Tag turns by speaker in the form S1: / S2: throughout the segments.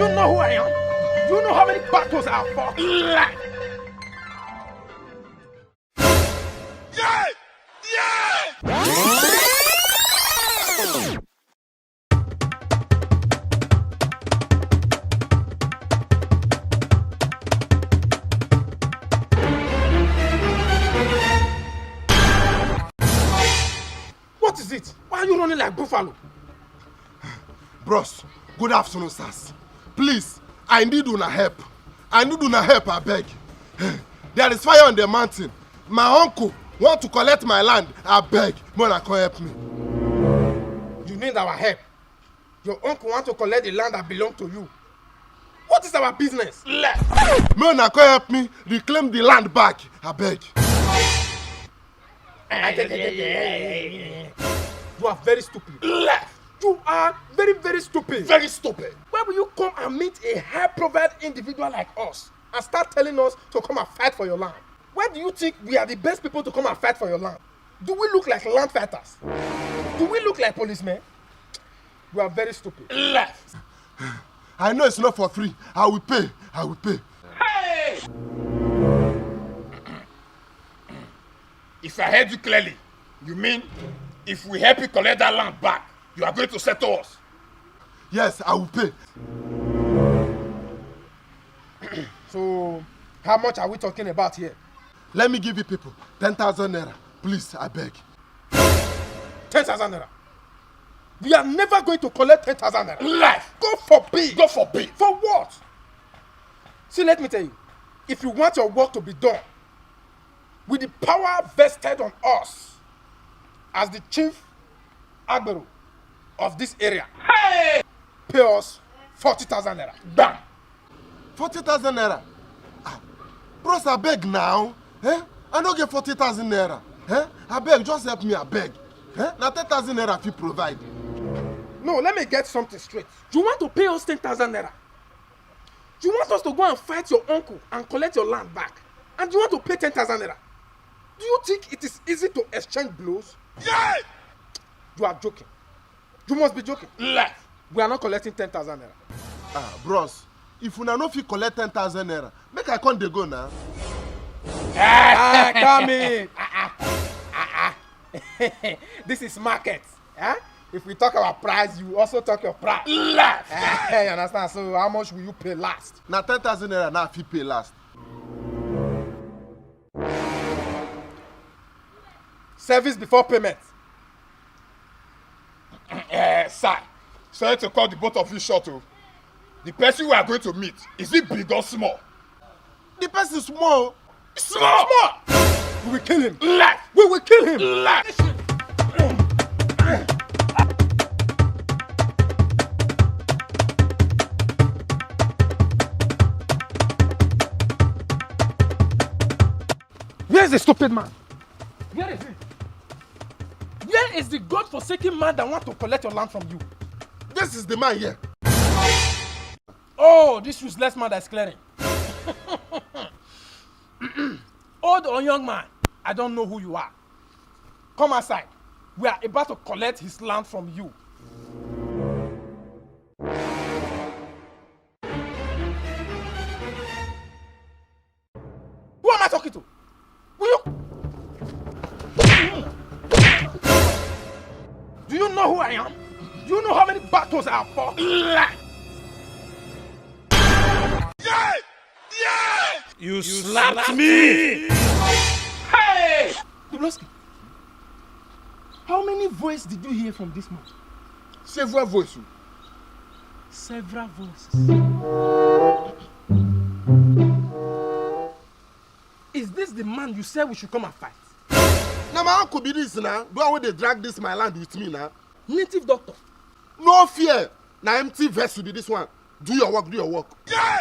S1: you know who I am? Do you know how many battles I have fought?
S2: Yeah!
S1: What is it? Why are you running like buffalo?
S2: Bros, good afternoon, sirs. Please, I need una help. I beg. There is fire on the mountain. My uncle want to collect my land. I beg. Mona, come help me.
S1: You need our help. Your uncle wants to collect the land that belongs to you. What is our business? Left.
S2: Mona, come help me reclaim the land back. I beg.
S1: You are very stupid. Left. You are very, very stupid.
S2: Very stupid.
S1: Why will you come and meet a high-profile individual like us and start telling us to come and fight for your land? Why do you think we are the best people to come and fight for your land? Do we look like land fighters? Do we look like policemen? You are very stupid.
S2: Left. I know it's not for free. I will pay.
S1: Hey!
S3: If I heard you clearly, you mean if we help you collect that land back, you are going to settle us?
S2: Yes, I will pay.
S1: So, how much are we talking about here?
S2: Let me give you people 10,000 naira. Please, I beg.
S1: 10,000 naira. We are never going to collect 10,000 naira.
S3: Life!
S1: God forbid!
S3: God forbid!
S1: For what? See, let me tell you. If you want your work to be done with the power vested on us as the chief agbero of this area, hey! Pay us 40,000 naira.
S3: Bam!
S2: 40,000 naira. Bros, I beg now. I don't get 40,000 naira. I beg, just help me, I beg. Now 10,000 naira if you provide.
S1: No, let me get something straight. You want to pay us 10,000 naira? You want us to go and fight your uncle and collect your land back? And you want to pay 10,000 naira? Do you think it is easy to exchange blows?
S3: Yeah!
S1: You are joking. You must be joking.
S3: Life!
S1: We are not collecting 10,000 naira.
S2: Bros, if una no fit collect 10,000 naira, make I come dey go now.
S1: Come in. This is market. If we talk our price, you also talk your price.
S3: Life!
S1: You understand? So how much will you pay last?
S2: Now 10,000 naira now fit pay last.
S1: Service before payment.
S3: Sir, sorry to cut the both of you short. The person we are going to meet, is it big or small?
S2: The person is small.
S3: Small!
S1: We will kill him.
S3: Life!
S1: We will kill him.
S3: Life!
S1: Where is the stupid man? Where is he? Where is the God-forsaken man that wants to collect your land from you?
S2: This is the man here.
S1: Oh, this useless man that's clearing. Old or young man, I don't know who you are. Come outside. We are about to collect his land from you. Who am I talking to? Will you? Do you know who I am? Do you know how many battles I have fought?
S3: Yeah! Yeah!
S1: You slapped me! Hey! Dubrovsky, how many voices did you hear from this man?
S2: Several voices.
S1: Several voices. Is this the man you said we should come and fight?
S2: Now my uncle be this now. Do I want to drag this my land with me now?
S1: Native doctor.
S2: No fear. Now empty vessel be this one. Do your work.
S3: Yeah!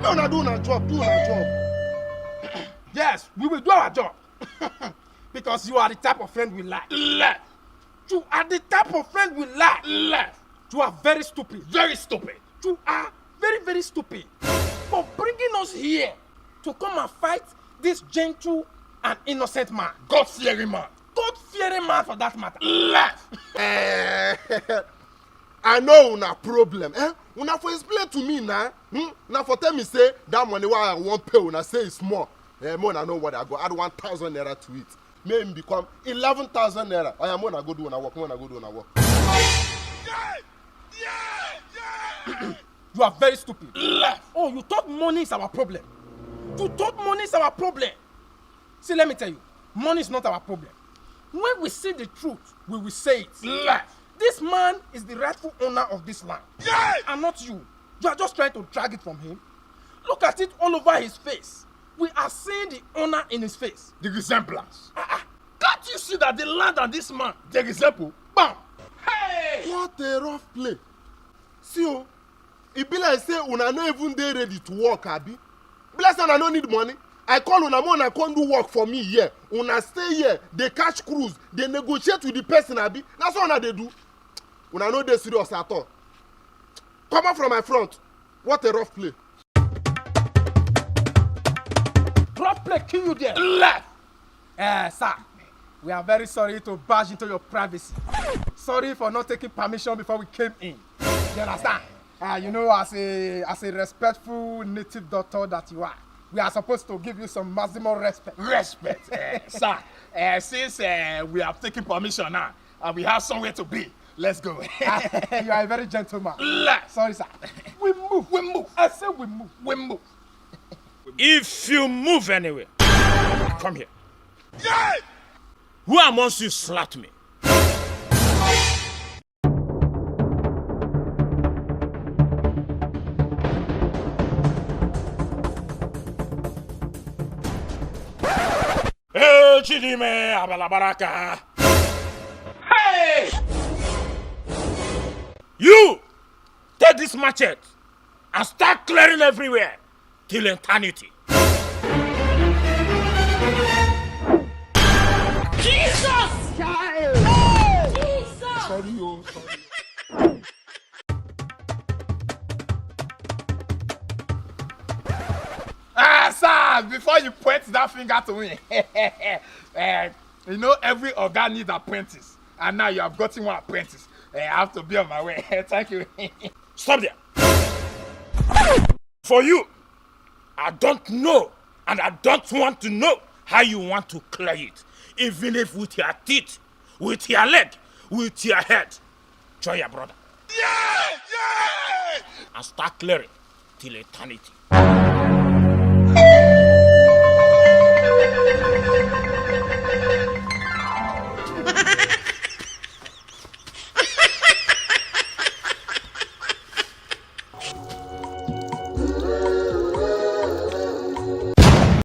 S2: No, do our job.
S1: Yes, we will do our job. Because you are the type of friend we like.
S3: Life!
S1: You are the type of friend we like.
S3: Life!
S1: You are very stupid.
S3: Very stupid.
S1: You are very, very stupid for bringing us here to come and fight this gentle and innocent man.
S3: God-fearing man.
S1: God-fearing man for that matter.
S3: Life!
S2: I know una problem. Una for explain to me now. Now for tell me say that money why I won't pay. Una say it's small. More I know what I go add 1,000 naira to it. May him become 11,000 naira. I am more I go do when I work. More I go do when I work.
S1: You are very stupid. Oh, you thought money is our problem. You thought money is our problem. See, let me tell you, money is not our problem. When we see the truth, we will say it. This man is the rightful owner of this land. And not you. You are just trying to drag it from him. Look at it all over his face. We are seeing the owner in his face.
S3: The resemblance. Can't you see that the land and this man, the resemble? Bam! Hey!
S2: What a rough play. See, oh, it be like say una no even dey ready to work, abi. Bless una no need money. I call una more, una come do work for me here. Una stay here, they catch cruise, they negotiate with the person, abi. That's all una dey do. Una no dey serious at all. Come out from my front. What a rough play.
S1: Rough play kill you there. Sir, we are very sorry to barge into your privacy. Sorry for not taking permission before we came in. You understand? You know, as a respectful native doctor that you are, we are supposed to give you some maximum respect.
S3: Sir, since we have taken permission now, and we have somewhere to be, let's go.
S1: You are a very gentleman. Sorry, sir. We move. I say we move.
S4: If you move anywhere, come here. Who amongst you slapped me? Hey, Chidime Abalabaraka. Hey! You take this machete and start clearing everywhere till eternity.
S5: Jesus! Child! Jesus!
S2: Sorry, oh,
S3: Sir, before you point that finger to me, you know every organ needs apprentice, and now you have gotten one apprentice. I have to be on my way. Thank you.
S4: Stop there. For you, I don't know, and I don't want to know how you want to clear it. Even if with your teeth, with your leg, with your head. Join your brother. And start clearing till eternity.